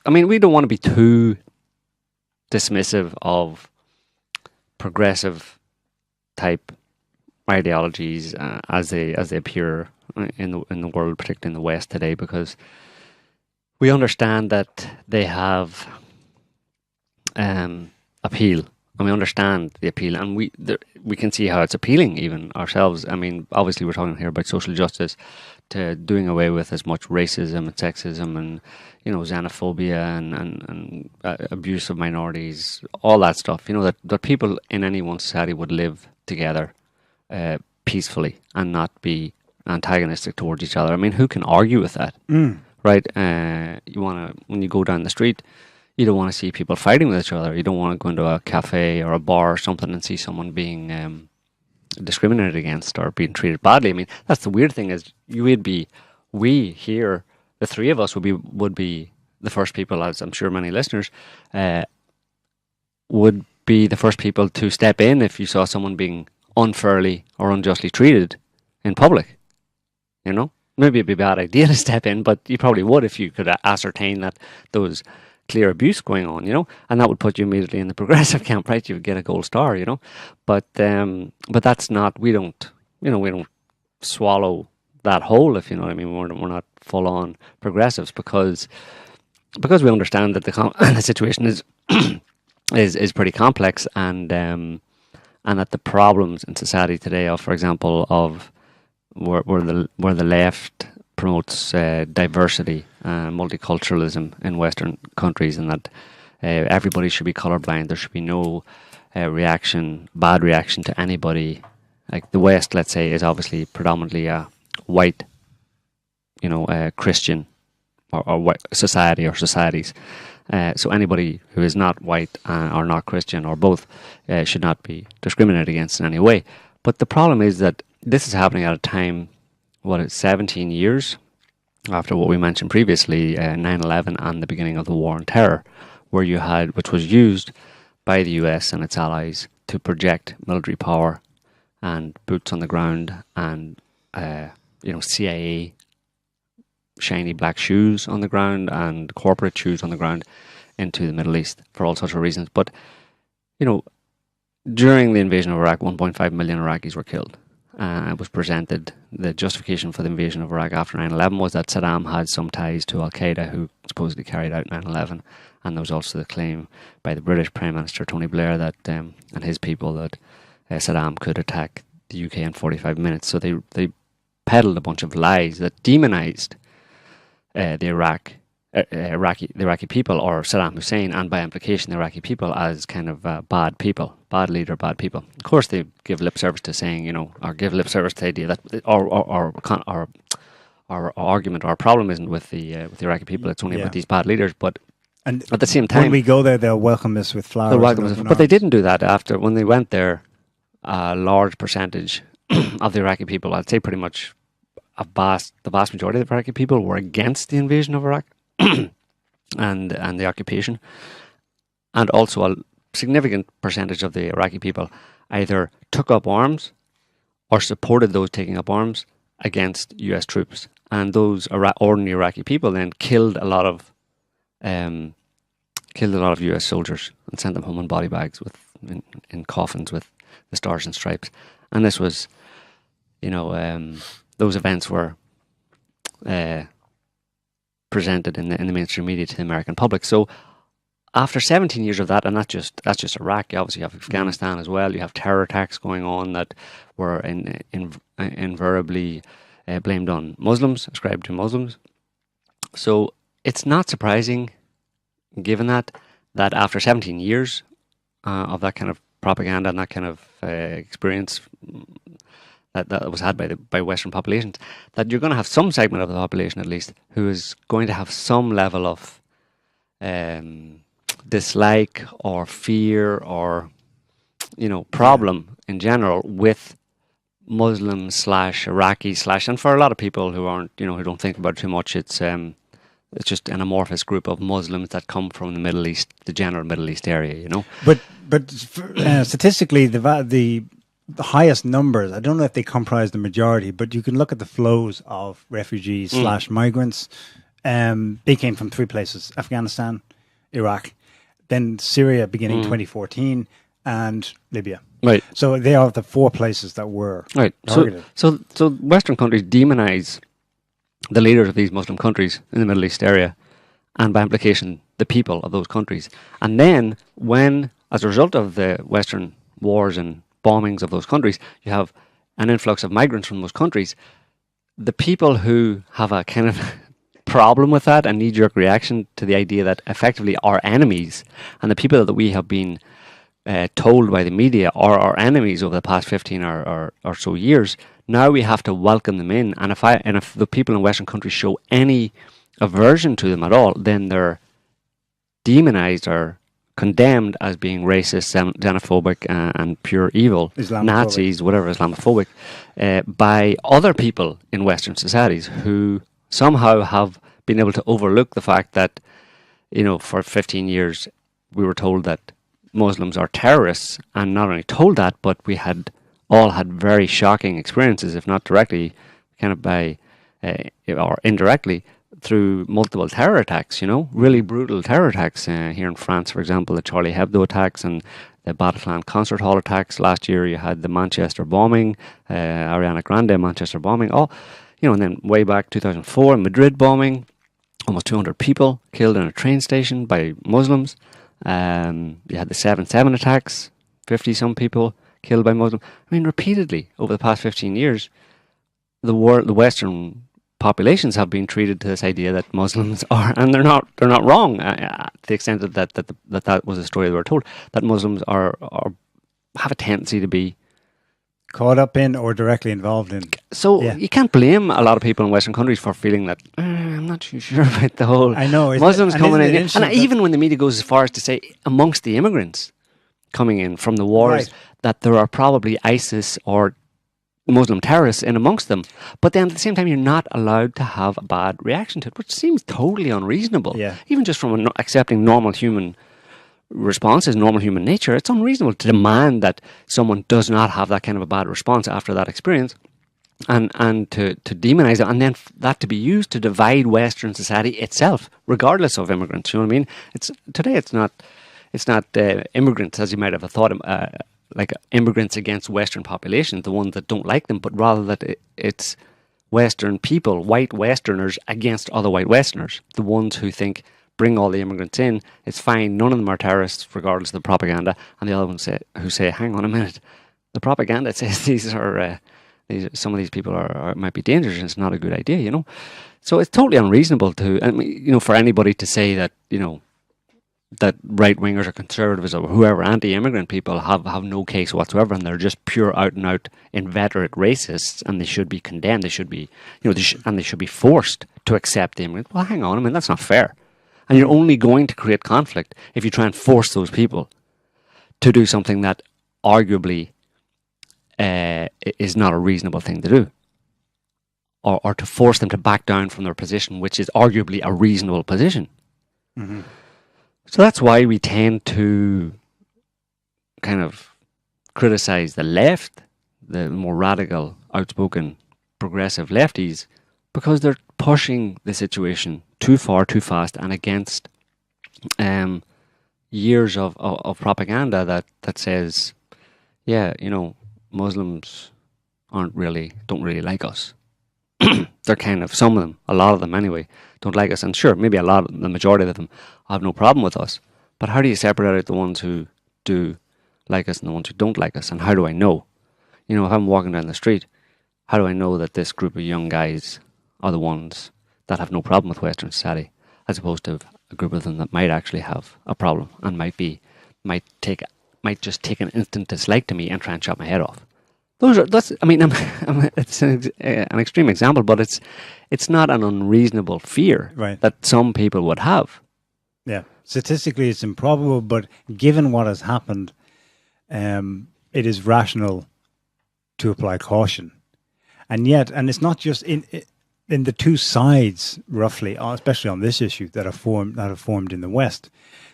I mean, we don't want to be too dismissive of progressive type ideologies as they appear in the world, particularly in the West today, because we understand that they have appeal, and we understand the appeal, and we can see how it's appealing even ourselves. I mean, obviously we're talking here about social justice, to doing away with as much racism and sexism and, you know, xenophobia and abuse of minorities, all that stuff, you know, that people in any one society would live together peacefully and not be antagonistic towards each other. I mean, who can argue with that? Right? When you go down the street, you don't want to see people fighting with each other. You don't want to go into a cafe or a bar or something and see someone being discriminated against or being treated badly. I mean, that's the weird thing, is we here, the three of us would be the first people, as I'm sure many listeners would be the first people to step in if you saw someone being unfairly or unjustly treated in public. You know, maybe it'd be a bad idea to step in, but you probably would if you could ascertain that there was clear abuse going on, you know, and that would put you immediately in the progressive camp, right? You would get a gold star, you know, but that's not, we don't swallow that whole, if you know what I mean. We're not full on progressives because we understand that the situation is pretty complex, and that the problems in society today of, for example, of where the left promotes diversity and multiculturalism in Western countries, and that everybody should be colorblind. There should be no bad reaction to anybody. Like the West, let's say, is obviously predominantly a white, you know, Christian or white society or societies. So anybody who is not white or not Christian or both should not be discriminated against in any way. But the problem is that this is happening at a time, 17 years after what we mentioned previously, 9/11 and the beginning of the War on Terror, which was used by the US and its allies to project military power and boots on the ground and CIA shiny black shoes on the ground and corporate shoes on the ground into the Middle East for all sorts of reasons. But, you know, during the invasion of Iraq, 1.5 million Iraqis were killed. It was presented, the justification for the invasion of Iraq after 9/11 was that Saddam had some ties to Al-Qaeda, who supposedly carried out 9/11. And there was also the claim by the British Prime Minister Tony Blair that and his people that Saddam could attack the UK in 45 minutes. So they peddled a bunch of lies that demonized the Iraqi people, or Saddam Hussein, and by implication the Iraqi people, as kind of bad people, bad leader, bad people. Of course, they give lip service to saying, you know, or give lip service to the idea that our argument, our problem isn't with the Iraqi people; it's only about these bad leaders. But at the same time, when we go there, they'll welcome us with flowers. But they didn't do that after. When they went there, a large percentage of the Iraqi people, I'd say pretty much the vast majority of the Iraqi people, were against the invasion of Iraq and the occupation. And also a significant percentage of the Iraqi people either took up arms or supported those taking up arms against US troops. And those ordinary Iraqi people then killed a lot of US soldiers and sent them home in body bags in coffins with the stars and stripes. And this was, you know, those events were presented in the mainstream media to the American public. So after 17 years of that, and that's just Iraq, you obviously have Afghanistan as well. You have terror attacks going on that were invariably blamed on Muslims, ascribed to Muslims. So it's not surprising, given that after 17 years of that kind of propaganda and that kind of experience that was had by Western populations, that you're going to have some segment of the population, at least, who is going to have some level of dislike or fear or, you know, problem in general with Muslims / Iraqi / and for a lot of people who aren't, you know, who don't think about it too much, it's just an amorphous group of Muslims that come from the Middle East, the general Middle East area, you know. But statistically, the highest numbers, I don't know if they comprise the majority, but you can look at the flows of refugees / migrants they came from 3 places: Afghanistan, Iraq, then Syria beginning 2014, and Libya. Right. So they are the 4 places that were Right. targeted. So Western countries demonize the leaders of these Muslim countries in the Middle East area, and by implication, the people of those countries. And then, when, as a result of the Western wars and bombings of those countries, you have an influx of migrants from those countries, the people who have a kind of problem with that, a knee-jerk reaction to the idea that effectively our enemies, and the people that we have been told by the media are our enemies over the past 15 or so years, now we have to welcome them in. And if the people in Western countries show any aversion to them at all, then they're demonized or condemned as being racist, xenophobic, and pure evil, Nazis, whatever, Islamophobic, by other people in Western societies who somehow have been able to overlook the fact that, for 15 years we were told that Muslims are terrorists, and not only told that, but we had all had very shocking experiences, if not directly, kind of by or indirectly, through multiple terror attacks, really brutal terror attacks here in France, for example, the Charlie Hebdo attacks and the Bataclan concert hall attacks. Last year you had the Manchester bombing, Ariana Grande Manchester bombing, and then way back 2004, Madrid bombing, almost 200 people killed in a train station by Muslims. You had the 7/7 attacks, 50-some people killed by Muslims. I mean, repeatedly over the past 15 years, the Western populations have been treated to this idea that Muslims are, and they're not wrong, to the extent that was a story they were told, that Muslims are have a tendency to be caught up in or directly involved in. So you can't blame a lot of people in Western countries for feeling that I'm not too sure about the whole Muslims coming in. And even when the media goes as far as to say amongst the immigrants coming in from the wars, that there are probably ISIS or Muslim terrorists in amongst them. But then at the same time, you're not allowed to have a bad reaction to it, which seems totally unreasonable. Yeah. Even just from accepting normal human responses, normal human nature, it's unreasonable to demand that someone does not have that kind of a bad response after that experience, and to demonize it, and then that to be used to divide Western society itself, regardless of immigrants. You know what I mean? It's not immigrants, as you might have thought, like immigrants against Western populations, the ones that don't like them, but rather that it's Western people, white Westerners against other white Westerners, the ones who think, bring all the immigrants in, it's fine, none of them are terrorists regardless of the propaganda, and the other ones who say, hang on a minute, the propaganda says some of these people might be dangerous and it's not a good idea, So it's totally unreasonable for anybody to say that, that right-wingers or conservatives or whoever, anti-immigrant people have no case whatsoever, and they're just pure out-and-out inveterate racists, and they should be condemned, they should be, and they should be forced to accept the immigrant. Well, hang on, that's not fair. And you're only going to create conflict if you try and force those people to do something that arguably is not a reasonable thing to do. Or to force them to back down from their position, which is arguably a reasonable position. Mm-hmm. So that's why we tend to kind of criticize the left, the more radical, outspoken, progressive lefties, because they're pushing the situation too far, too fast, and against years of propaganda that says, Muslims don't really like us. They're kind of, some of them, a lot of them anyway, don't like us. And sure, maybe the majority of them have no problem with us. But how do you separate out the ones who do like us and the ones who don't like us? And how do I know? If I'm walking down the street, how do I know that this group of young guys are the ones that have no problem with Western society, as opposed to a group of them that might actually have a problem and might just take an instant dislike to me and try and chop my head off? It's an extreme example, but it's not an unreasonable fear that some people would have. Yeah, statistically it's improbable, but given what has happened, it is rational to apply caution. And it's not just in the two sides, roughly, especially on this issue that have formed in the West.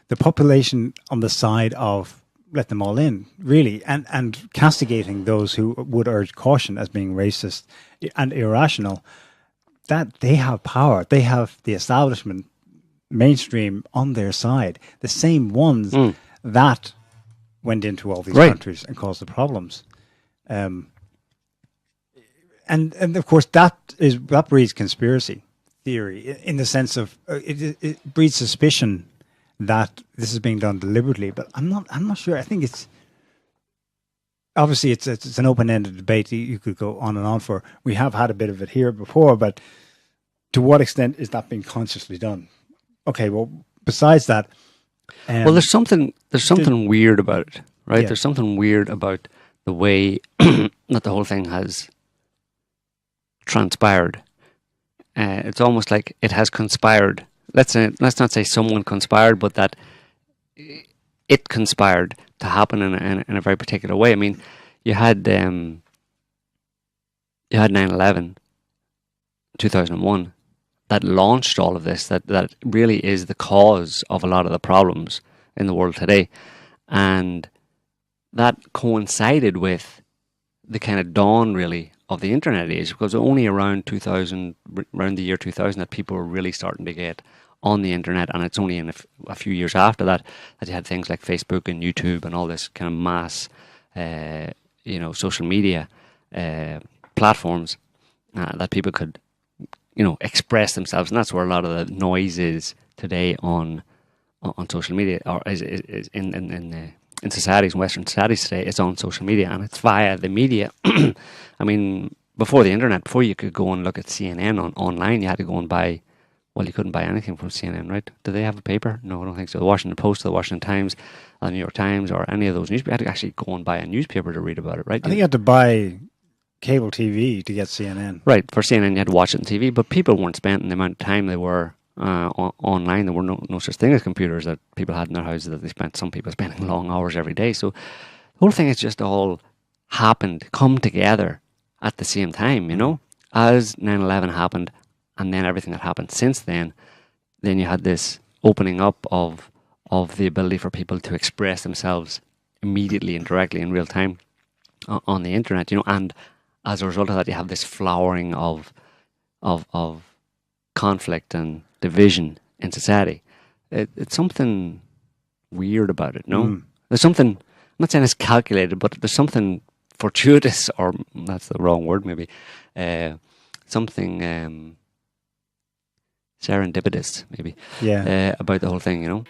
The population on the side of let them all in, really, and castigating those who would urge caution as being racist and irrational. that they have power. They have the establishment, mainstream on their side. The same ones that went into all these countries and caused the problems. And of course that breeds conspiracy theory in the sense of it breeds suspicion that this is being done deliberately. But I'm not sure. I think it's obviously it's an open-ended debate you could go on and on for. We have had a bit of it here before, but to what extent is that being consciously done? Okay, well, besides that, well, there's something weird about it, right? Yeah. There's something weird about the way that the whole thing has transpired. It's almost like it has conspired. Let's not say someone conspired, but that it conspired to happen in a very particular way. I mean, you had 9/11, 2001, that launched all of this. That really is the cause of a lot of the problems in the world today, and that coincided with the kind of dawn, really, of the internet age, because only around the year 2000, that people were really starting to get on the internet, and it's only in a few years after that you had things like Facebook and YouTube and all this kind of mass, social media platforms that people could, express themselves, and that's where a lot of the noise is today on social media, or is in societies, in Western societies today. It's on social media, and it's via the media. I mean, before the internet, before you could go and look at CNN online, you had to go and buy. Well, you couldn't buy anything from CNN, right? Do they have a paper? No, I don't think so. The Washington Post, the Washington Times, the New York Times, or any of those newspapers. You had to actually go and buy a newspaper to read about it, right? I think you had to buy cable TV to get CNN. Right, for CNN you had to watch it on TV, but people weren't spending the amount of time they were online. There were no such thing as computers that people had in their houses that they spent. Some people spending long hours every day. So the whole thing has just all come together at the same time, as 9/11 happened. And then everything that happened since then you had this opening up of the ability for people to express themselves immediately and directly in real time on the internet, and as a result of that, you have this flowering of conflict and division in society. It's something weird about it, no? There's something, I'm not saying it's calculated, but there's something fortuitous, or that's the wrong word maybe, something serendipitous, maybe, about the whole thing,